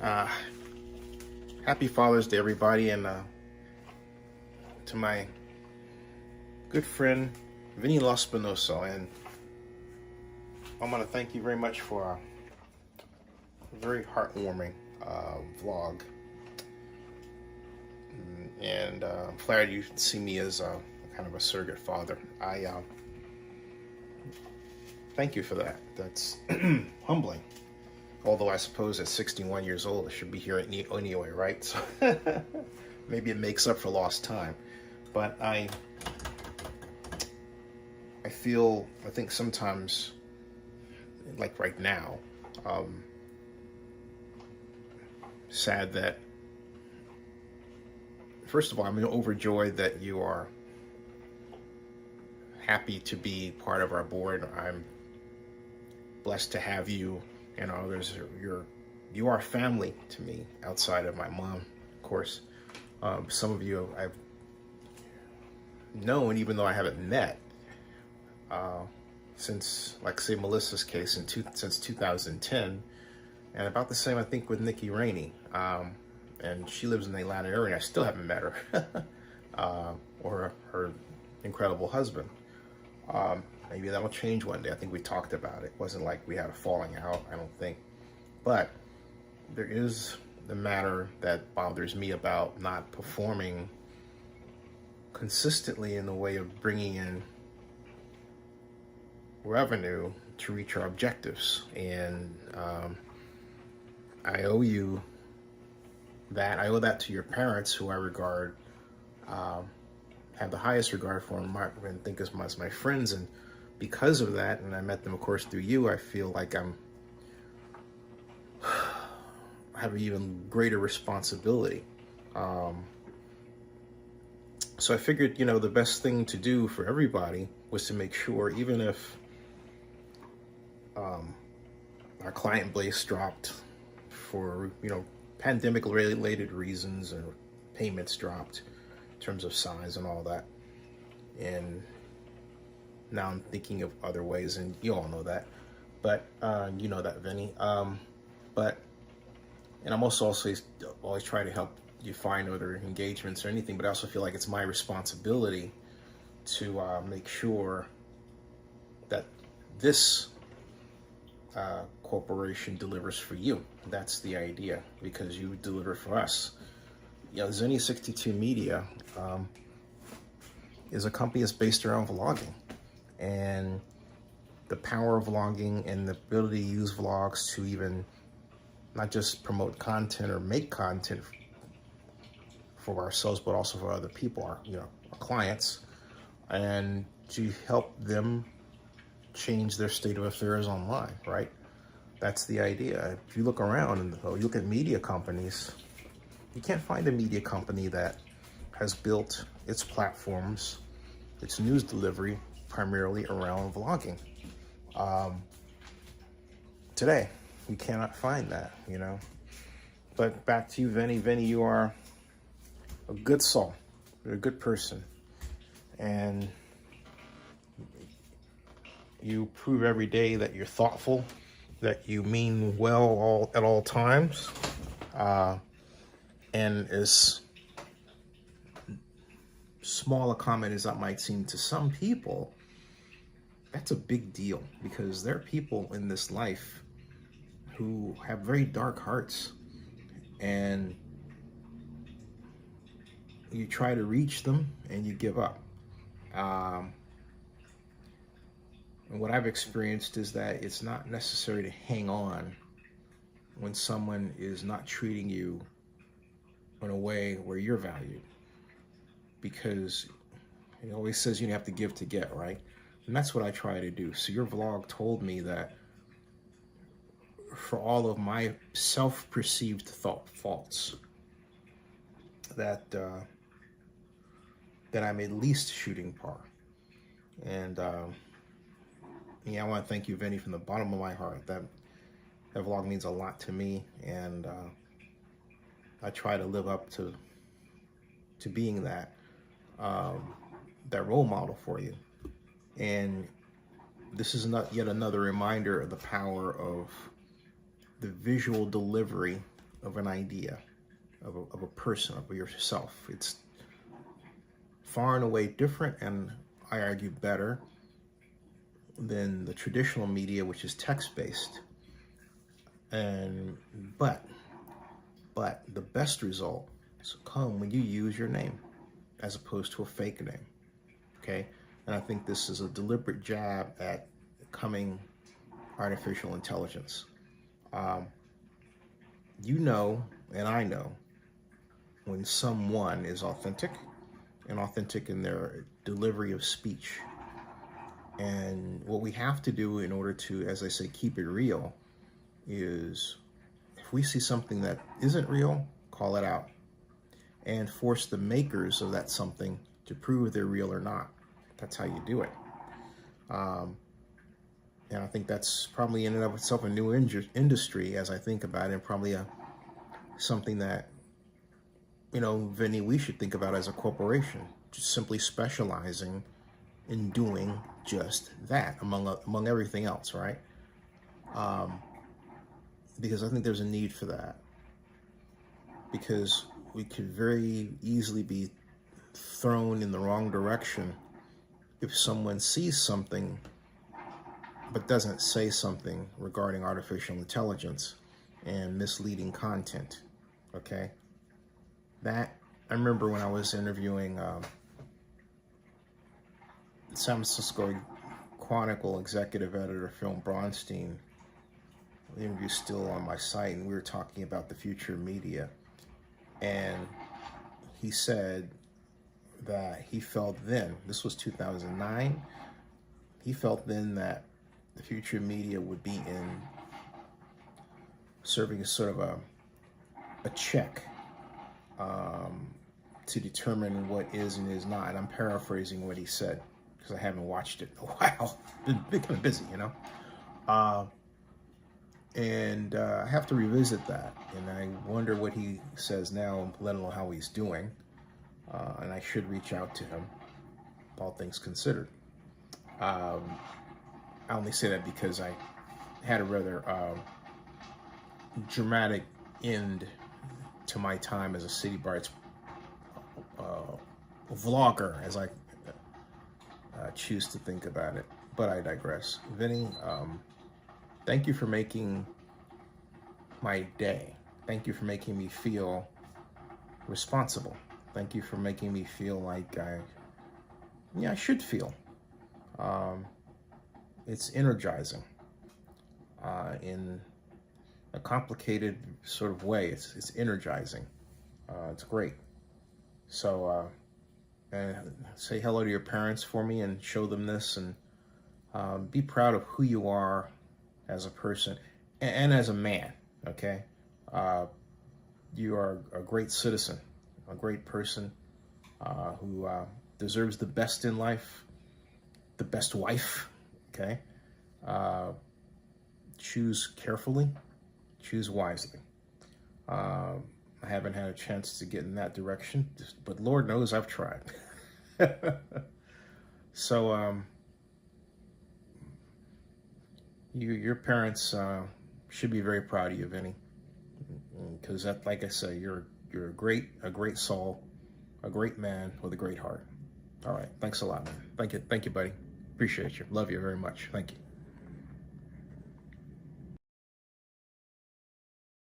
Uh, Happy Father's Day, everybody, and to my good friend Vinny Lospinuso. And I want to thank you very much for a very heartwarming vlog. And I'm flattered you see me as kind of a surrogate father. I thank you for that. That's humbling. Although I suppose at 61 years old, I should be here anyway, right? So maybe it makes up for lost time. But I think sometimes, like right now, sad that, first of all, I'm overjoyed that you are happy to be part of our board. I'm blessed to have you and others. You are family to me outside of my mom, of course. Some of you I've known, even though I haven't met, since, like, say, Melissa's case since 2010, and about the same, I think, with Nikki Rainey. And she lives in the Atlanta area, and I still haven't met her, or her incredible husband. Maybe that'll change one day. I think we talked about it. It wasn't like we had a falling out, I don't think. But there is the matter that bothers me about not performing consistently in the way of bringing in revenue to reach our objectives. And I owe you that. I owe that to your parents, who I regard, have the highest regard for, and think as my friends. And because of that, and I met them, of course, through you, I feel like I have an even greater responsibility. So I figured, the best thing to do for everybody was to make sure, even if our client base dropped for, pandemic-related reasons, and payments dropped in terms of size and all that. And now I'm thinking of other ways, and you all know that. But you know that, Vinny. And I'm also always trying to help you find other engagements or anything, but I also feel like it's my responsibility to make sure that this corporation delivers for you. That's the idea, because you deliver for us. Zenny 62 Media is a company that's based around vlogging, and the power of vlogging and the ability to use vlogs to even not just promote content or make content for ourselves, but also for other people, our clients, and to help them change their state of affairs online, right? That's the idea. If you look around and you look at media companies, you can't find a media company that has built its platforms, its news delivery, primarily around vlogging. Today, we cannot find that, But back to you, Vinny. Vinny, you are a good soul. You're a good person. And you prove every day that you're thoughtful, that you mean well at all times. And as small a comment as that might seem to some people, that's a big deal, because there are people in this life who have very dark hearts, and you try to reach them and you give up. And what I've experienced is that it's not necessary to hang on when someone is not treating you in a way where you're valued, because it always says you have to give to get, right? And that's what I try to do. So your vlog told me that for all of my self-perceived faults, that I'm at least shooting par. And I want to thank you, Vinny, from the bottom of my heart. That vlog means a lot to me, and I try to live up to being that role model for you. And this is not yet another reminder of the power of the visual delivery of an idea, of a person, of yourself. It's far and away different, and I argue better than the traditional media, which is text-based. And but the best results come when you use your name as opposed to a fake name. Okay, and I think this is a deliberate jab at coming artificial intelligence. You know, and I know, when someone is authentic and authentic in their delivery of speech. And what we have to do in order to, as I say, keep it real is, if we see something that isn't real, call it out and force the makers of that something to prove they're real or not. That's how you do it. And I think that's probably in and of itself a new industry, as I think about it, and probably something that, Vinny, we should think about as a corporation, just simply specializing in doing just that among everything else, right? Because I think there's a need for that. Because we could very easily be thrown in the wrong direction if someone sees something but doesn't say something regarding artificial intelligence and misleading content, okay? That, I remember when I was interviewing San Francisco Chronicle executive editor Phil Bronstein. The interview's still on my site, and we were talking about the future of media. And he said that he felt then, this was 2009, he felt then that the future of media would be in serving as sort of a check to determine what is and is not. And I'm paraphrasing what he said because I haven't watched it in a while. Been kind of busy, And I have to revisit that, and I wonder what he says now, and let him know how he's doing. And I should reach out to him, all things considered. I only say that because I had a rather dramatic end to my time as a City Bites vlogger, as I choose to think about it. But I digress. Vinny, thank you for making my day. Thank you for making me feel responsible. Thank you for making me feel like I should feel. It's energizing in a complicated sort of way. It's energizing. It's great. So say hello to your parents for me and show them this, and be proud of who you are as a person and as a man, okay? You are a great citizen, a great person who deserves the best in life, the best wife, okay? Choose carefully, choose wisely. I haven't had a chance to get in that direction, but Lord knows I've tried. So, your parents should be very proud of you, Vinny, because that, like I say, you're a great soul, a great man with a great heart. All right, thanks a lot, man. Thank you, buddy. Appreciate you. Love you very much. Thank you.